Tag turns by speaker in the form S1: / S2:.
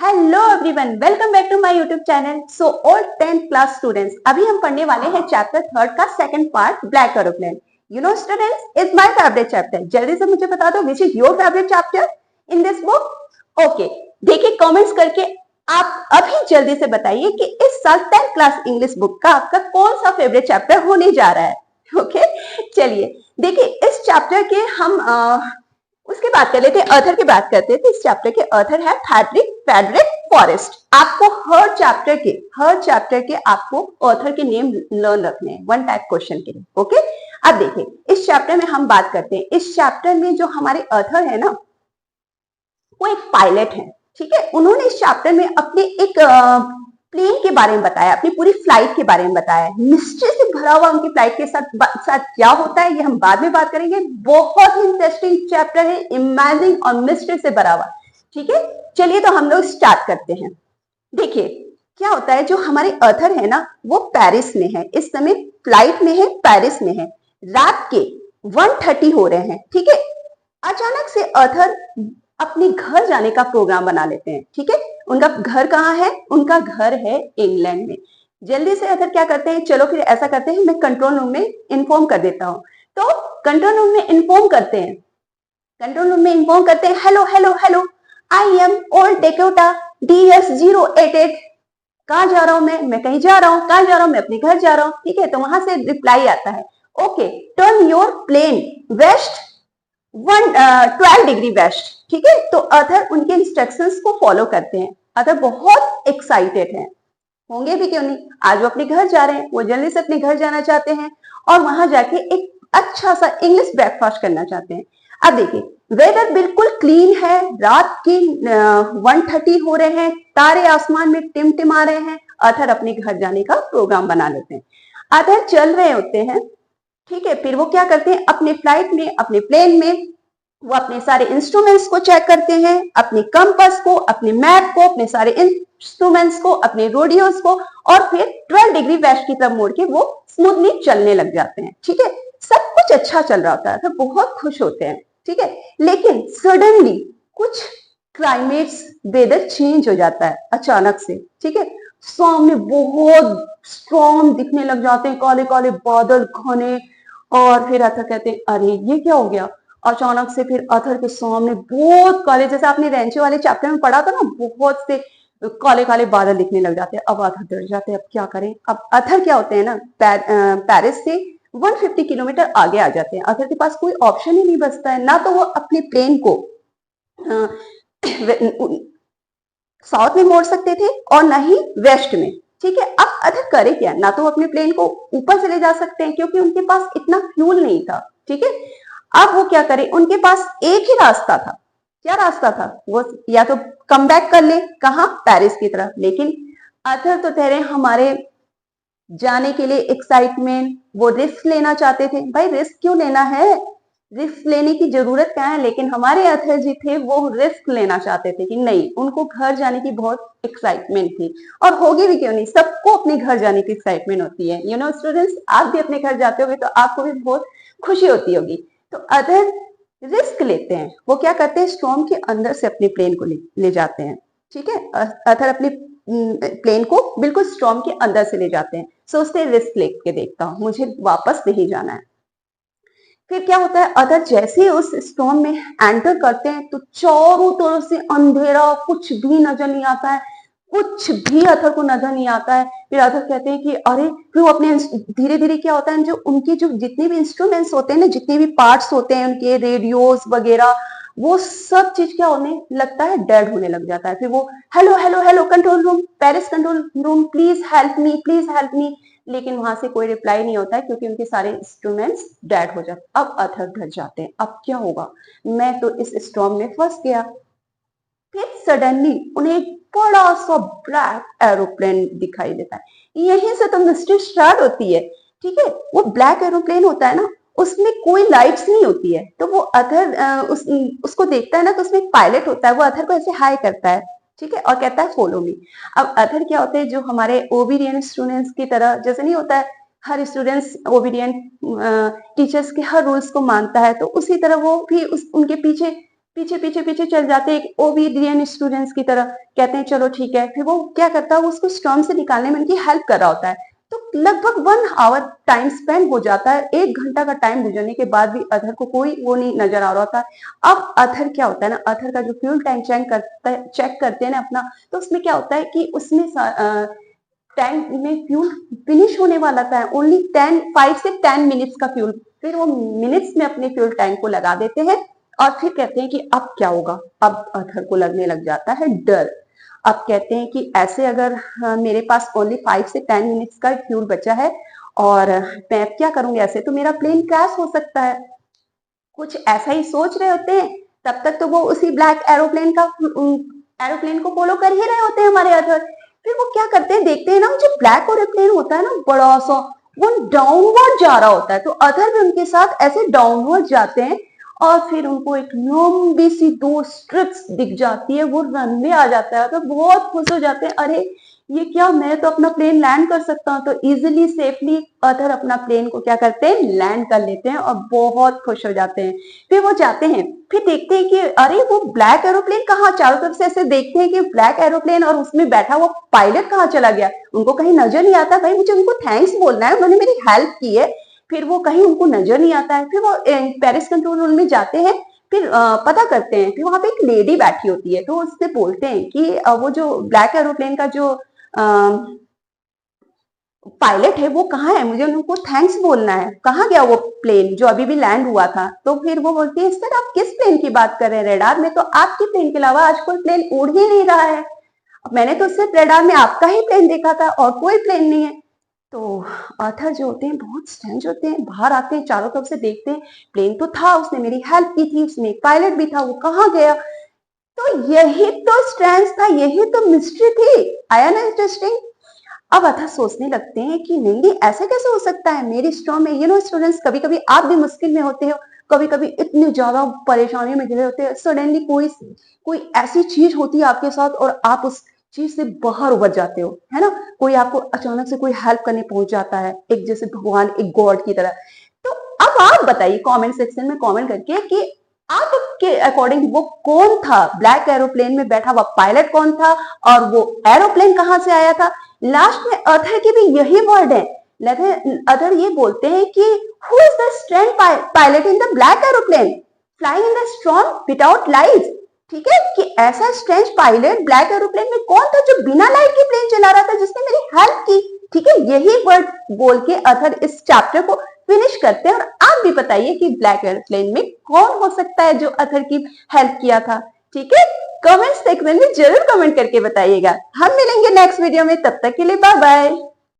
S1: Hello everyone, welcome back to my YouTube channel. So all 10th class students, अभी हम पढ़ने वाले हैं चैप्टर 3 का second part, black aeroplane. You know students, is my favourite chapter. जल्दी से मुझे बता दो, which is your favourite chapter in this book. Okay, देखिए कमेंट्स करके आप अभी जल्दी से बताइए कि इस साल 10th क्लास इंग्लिश बुक का आपका कौन सा फेवरेट चैप्टर होने जा रहा है। ओके, चलिए देखिए इस चैप्टर के हम उसके बात कर लेते हैं, ऑथर की बात करते हैं। तो इस चैप्टर के ऑथर है फ्रेडरिक फॉरेस्ट। आपको हर चैप्टर के आपको ऑथर के नेम लर्न रखने हैं, वन टाइप क्वेश्चन के लिए। ओके, अब देखिए इस चैप्टर में हम बात करते हैं। इस चैप्टर में जो हमारे ऑथर है ना, वो एक पायलट है। ठीक है, उन्होंने इस चैप्टर में अपने एक प्लेन के बारे में बताया, अपनी पूरी फ्लाइट के बारे में बताया। मिस्ट्री से भरा हुआ उनकी फ्लाइट के साथ क्या होता है, ये हम बाद में बात करेंगे। बहुत ही इंटरेस्टिंग चैप्टर है, इमेजिंग और मिस्ट्री से भरा हुआ। ठीक है, चलिए तो हम लोग स्टार्ट करते हैं। देखिए क्या होता है, जो हमारे ऑथर है ना, वो पेरिस में है, इस समय फ्लाइट में है, पेरिस में है। रात के 1:30 हो रहे हैं। ठीक है, अचानक से ऑथर अपने घर जाने का प्रोग्राम बना लेते हैं। ठीक है, उनका घर कहाँ है? उनका घर है इंग्लैंड में। जल्दी से ऑथर क्या करते हैं, चलो फिर ऐसा करते हैं, मैं कंट्रोल रूम में इन्फॉर्म कर देता हूँ। तो कंट्रोल रूम में इन्फॉर्म करते हैं, hello hello hello, I am old Dakota DS088। कहाँ जा रहा हूँ मैं कहीं जा रहा हूँ। कहाँ जा रहा हूँ? मैं अपने घर जा रहा हूँ। ठीक है, तो वहां से रिप्लाई आता है, okay turn your plane west 12 degree west. ठीक है, तो ऑथर उनके इंस्ट्रक्शंस को फॉलो करते हैं। ऑथर बहुत एक्साइटेड है, होंगे भी क्यों नहीं, आज वो अपने घर जा रहे हैं, वो जल्दी से अपने घर जाना चाहते हैं और वहां जाके एक अच्छा सा इंग्लिश ब्रेकफास्ट करना चाहते हैं। अब देखिए वेदर बिल्कुल क्लीन है, रात के 1:30 हो रहे हैं, तारे आसमान में टिमटिमा रहे हैं। ऑथर अपने घर जाने का प्रोग्राम बना लेते हैं। ऑथर चल रहे होते हैं। ठीक है, फिर वो क्या करते हैं, अपने फ्लाइट में, अपने प्लेन में वो अपने सारे इंस्ट्रूमेंट्स को चेक करते हैं, अपने कंपास को, अपने मैप को, अपने सारे इंस्ट्रूमेंट्स को, अपने रोडियोस को, और फिर 12 डिग्री वेस्ट की तरफ मोड़ के वो स्मूथली चलने लग जाते हैं। ठीक है, सब कुछ अच्छा चल रहा होता है, तो बहुत खुश होते हैं। ठीक है, लेकिन सडनली कुछ क्लाइमेट्स, वेदर चेंज हो जाता है अचानक से। ठीक है, सामने बहुत स्ट्रॉन्ग दिखने लग जाते हैं, काले काले बादल घने। और फिर ऑथर कहते हैं, अरे ये क्या हो गया। अचानक से फिर ऑथर के सामने बहुत काले, जैसे आपने रेंचो वाले चैप्टर में पढ़ा था ना, बहुत से काले काले बादल दिखने लग जाते हैं। अब ऑथर डर जाते हैं, अब क्या करें। अब ऑथर क्या होते हैं ना, पेरिस से 150 किलोमीटर आगे आ जाते हैं। ऑथर के पास कोई ऑप्शन ही नहीं बचता है, ना तो वो अपने प्लेन को साउथ में मोड़ सकते थे और ना ही वेस्ट में। ठीक है, अब ऑथर करे क्या, ना तो अपने प्लेन को ऊपर से ले जा सकते हैं क्योंकि उनके पास इतना फ्यूल नहीं था। ठीक है, अब वो क्या करें, उनके पास एक ही रास्ता था। क्या रास्ता था वो, या तो कम बैक कर ले, कहा पेरिस की तरफ। लेकिन ऑथर तो ठहरे हमारे जाने के लिए एक्साइटमेंट, वो रिस्क लेना चाहते थे। भाई रिस्क क्यों लेना है, रिस्क लेने की जरूरत क्या है। लेकिन हमारे ऑथर जी थे, वो रिस्क लेना चाहते थे कि नहीं, उनको घर जाने की बहुत एक्साइटमेंट थी। और होगी भी क्यों नहीं, सबको अपने घर जाने की एक्साइटमेंट होती है। यू नो स्टूडेंट्स, आप भी अपने घर जाते होगे तो आपको भी बहुत खुशी होती होगी। तो ऑथर रिस्क लेते हैं, वो क्या करते हैं, स्टॉर्म के अंदर से अपने प्लेन को ले जाते हैं। ठीक है, ऑथर अपने प्लेन को बिल्कुल स्टॉर्म के अंदर से ले जाते हैं। सोचते हैं रिस्क लेके देखता हूं, मुझे वापस नहीं जाना है। फिर क्या होता है, ऑथर जैसे ही उस स्टॉर्म में एंटर करते हैं तो चारों तरफ से अंधेरा, कुछ भी नजर नहीं आता है, कुछ भी ऑथर को नजर नहीं आता है। फिर ऑथर कहते हैं कि अरे, फिर वो अपने धीरे धीरे क्या होता है, जो उनके जो जितने भी इंस्ट्रूमेंट्स होते हैं ना, जितने भी पार्ट्स होते हैं उनके, रेडियोस वगैरह, वो सब चीज क्या होने लगता है, डेड होने लग जाता है। फिर वो hello hello hello, control room, Paris control room, please help me, please help me. लेकिन वहां से कोई रिप्लाई नहीं होता है क्योंकि उनके सारे इंस्ट्रूमेंट्स डेड हो जाते। अब ऑथर घर जाते हैं, अब क्या होगा, मैं तो इस स्टॉर्म में फंस गया। फिर सडनली उन्हें एक बड़ा सा ब्लैक एरोप्लेन दिखाई देता है। यहीं से तो मिस्ट्री स्टार्ट होती है। ठीक है, वो ब्लैक एरोप्लेन होता है ना, उसमें कोई लाइट्स नहीं होती है। तो वो ऑथर उसको देखता है ना, तो उसमें एक पायलट होता है, वो ऑथर को ऐसे हाई करता है। ठीक है, और कहता है फॉलो मी। अब ऑथर क्या होते हैं, जो हमारे ओबीडियंट स्टूडेंट्स की तरह, जैसे नहीं होता है हर स्टूडेंट्स ओबीडियंट टीचर्स के हर रूल्स को मानता है, तो उसी तरह वो भी उनके पीछे पीछे पीछे पीछे चल जाते हैं एक ओबीडियंट स्टूडेंट्स की तरह, कहते हैं चलो ठीक है। फिर वो क्या करता है, वो उसको स्टॉर्म से निकालने में उनकी हेल्प कर रहा होता है। तो लगभग 1 आवर टाइम स्पेंड हो जाता है, 1 घंटा का टाइम गुजरने के बाद भी अधर को कोई वो नहीं नजर आ रहा होता है। अब अधर क्या होता है ना, अधर का जो फ्यूल टैंक चेक करते हैं ना अपना, तो उसमें क्या होता है कि उसमें टैंक में फ्यूल फिनिश होने वाला था, ओनली 5 से 10 मिनट्स का फ्यूल। फिर वो मिनट्स में अपने फ्यूल टैंक को लगा देते हैं और फिर कहते हैं कि अब क्या होगा। अब अथर को लगने लग जाता है डर। अब कहते हैं कि ऐसे अगर मेरे पास ओनली 5 से 10 मिनट्स का फ्यूल बचा है और मैं अब क्या करूंगी, ऐसे तो मेरा प्लेन क्रैश हो सकता है। कुछ ऐसा ही सोच रहे होते हैं, तब तक तो वो उसी ब्लैक एरोप्लेन को फॉलो कर ही रहे होते हैं हमारे अथर। फिर वो क्या करते हैं, देखते हैं ना जो ब्लैक एरोप्लेन होता है ना बड़ा सा, वो डाउनवर्ड जा रहा होता है, तो अथर भी उनके साथ ऐसे डाउनवर्ड जाते हैं। और फिर उनको एक लंबी सी 2 स्ट्रिप्स दिख जाती है, वो रनवे आ जाता है, तो बहुत खुश हो जाते हैं, अरे ये क्या, मैं तो अपना प्लेन लैंड कर सकता हूँ। तो इजिली सेफली अदर अपना प्लेन को क्या करते हैं, लैंड कर लेते हैं और बहुत खुश हो जाते हैं। फिर वो जाते हैं, फिर देखते हैं कि अरे वो ब्लैक एरोप्लेन कहाँ, चारों तरफ से ऐसे देखते हैं कि ब्लैक एरोप्लेन और उसमें बैठा वो पायलट कहाँ चला गया, उनको कहीं नजर नहीं आता। भाई मुझे उनको थैंक्स बोलना है, उन्होंने मेरी हेल्प की है। फिर वो कहीं उनको नजर नहीं आता है। फिर वो पेरिस कंट्रोल रूम में जाते हैं, फिर पता करते हैं, फिर वहां पे एक लेडी बैठी होती है, तो उससे बोलते हैं कि वो जो ब्लैक एरोप्लेन का जो पायलट है वो कहाँ है, मुझे उनको थैंक्स बोलना है, कहाँ गया वो प्लेन जो अभी भी लैंड हुआ था। तो फिर वो बोलती है सर आप किस प्लेन की बात कर रहे हैं, रेडार में तो आपके प्लेन के अलावा आज कोई प्लेन उड़ ही नहीं रहा है। मैंने तो सिर्फ रेडार में आपका ही प्लेन देखा था और कोई प्लेन नहीं है। तो आर्थर जो होते हैं बहुत स्ट्रेंज होते हैं, बाहर आते हैं, चारों तरफ से देखते हैं, प्लेन तो था, उसने मेरी हेल्प की थी, उसमें एक पायलट भी था, वो कहाँ गया। तो यही तो स्ट्रेंज था, यही तो मिस्ट्री थी। आया ना इंटरेस्टिंग। अब अथा सोचने लगते हैं कि नहीं नहीं ऐसे कैसे हो सकता है मेरी स्टॉर्म में। स्टूडेंट्स, कभी कभी आप भी मुश्किल में होते हो, कभी कभी इतनी ज्यादा परेशानियों में घिरे होते हैं, सडनली कोई कोई ऐसी चीज होती है आपके साथ और आप उस चीज से बाहर उबर जाते हो, है ना। कोई आपको अचानक से कोई हेल्प करने पहुंच जाता है, एक जैसे भगवान, एक गॉड की तरह। तो अब आप बताइए कमेंट सेक्शन में कमेंट करके कि आपके अकॉर्डिंग वो कौन था, ब्लैक एरोप्लेन में बैठा हुआ पायलट कौन था और वो एरोप्लेन कहां से आया था। लास्ट में अथर के भी यही वर्ड है, अथर ये बोलते हैं कि who is the strange pilot in the black aeroplane flying in the storm without lights. ठीक है, कि ऐसा स्ट्रेंज पायलट ब्लैक एरोप्लेन में कौन था जो बिना लाइट के प्लेन चला रहा था, जिसने मेरी हेल्प की। ठीक है, यही वर्ड बोल के अथर इस चैप्टर को फिनिश करते हैं। और आप भी बताइए कि ब्लैक एरोप्लेन में कौन हो सकता है जो अथर की हेल्प किया था। ठीक है, कमेंट सेक्शन में जरूर कमेंट करके बताइएगा। हम मिलेंगे नेक्स्ट वीडियो में, तब तक के लिए बाय बाय।